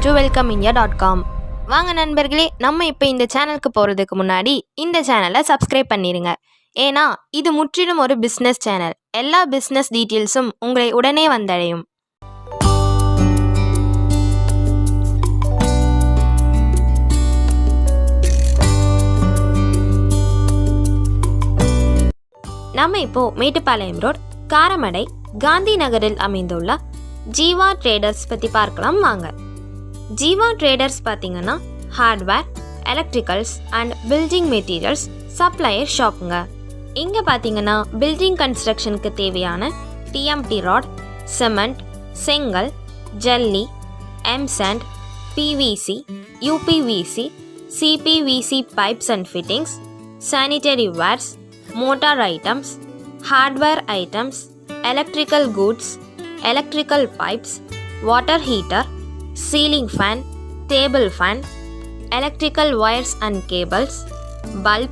to wellcomindia.com. வாங்க நண்பர்களே, நம்ம இப்போ இந்த சேனலுக்கு போகிறதுக்கு முன்னாடி இந்த சேனலை சப்ஸ்கிரைப் பண்ணிடுங்க. ஏன்னா இது முற்றிலும் ஒரு பிஸ்னஸ் சேனல். எல்லா பிஸ்னஸ் டீட்டெயில்ஸும் உங்களை உடனே வந்தடையும். நம்ம இப்போ மேட்டுப்பாளையம் ரோட் காரமடை காந்தி நகரில் அமைந்துள்ள ஜீவா ட்ரேடர்ஸ் பற்றி பார்க்கலாம் வாங்க. ஜீவா ட்ரேடர்ஸ் பார்த்தீங்கன்னா hardware, electricals and building materials supplier ஷாப்புங்க. இங்கே பார்த்தீங்கன்னா பில்டிங் கன்ஸ்ட்ரக்ஷனுக்கு தேவையான டிஎம்டி ராட், சிமெண்ட், செங்கல், ஜல்லி, M sand, PVC, UPVC, CPVC pipes and fittings, sanitary verse, motor items, hardware items, electrical goods, electrical pipes, water heater, ceiling fan, table fan, electrical wires and cables, bulb,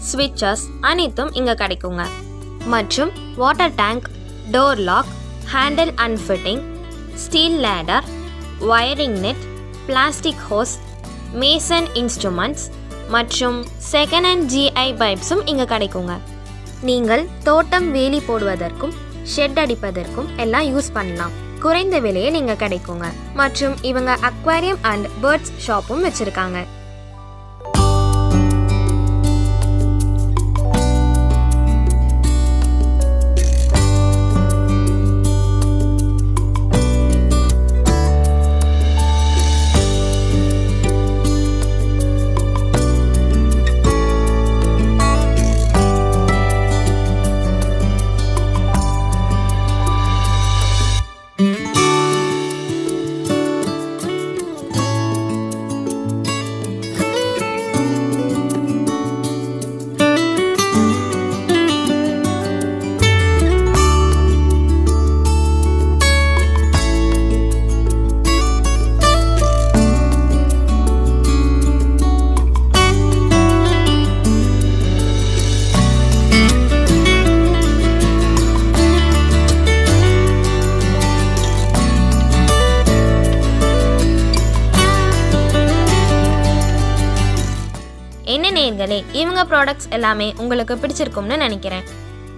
switches அனைத்தும் இங்கே கிடைக்குங்க. மற்றும் water tank, door lock, handle and fitting, steel ladder, wiring net, plastic hose, mason instruments மற்றும் second hand GI பைப்ஸும் இங்கே கிடைக்குங்க. நீங்கள் தோட்டம் வேலி போடுவதற்கும் ஷெட் அடிப்பதற்கும் எல்லாம் யூஸ் பண்ணலாம். குறைந்த விலையில் இங்கே கிடைக்குங்க. மற்றும் இவங்க அக்வாரியம் அண்ட் பேர்ட்ஸ் ஷாப்பும் வச்சுருக்காங்க. என்ன நேயர்களே, இவங்க ப்ராடக்ட்ஸ் எல்லாமே உங்களுக்கு பிடிச்சிருக்கும்னு நினைக்கிறேன்.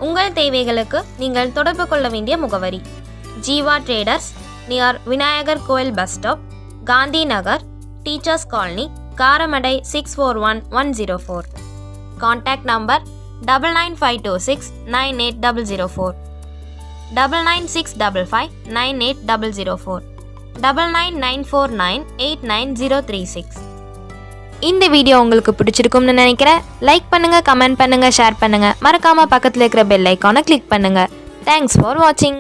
உங்கள் தேவைகளுக்கு நீங்கள் தொடர்பு கொள்ள வேண்டிய முகவரி ஜீவா ட்ரேடர்ஸ், நியர் விநாயகர் கோயில் bus stop, Gandhi Nagar, teachers colony, Karamadai 641104. Contact number 9952698004, 9965559800, 9994989036. இந்த வீடியோ உங்களுக்கு பிடிச்சிருக்கும்னு நினைக்கிறேன். லைக் பண்ணுங்க, கமெண்ட் பண்ணுங்க, ஷேர் பண்ணுங்க. மறக்காம பக்கத்தில் இருக்கிற பெல் ஐக்கானை கிளிக் பண்ணுங்க. தேங்க்ஸ் ஃபார் வாட்சிங்.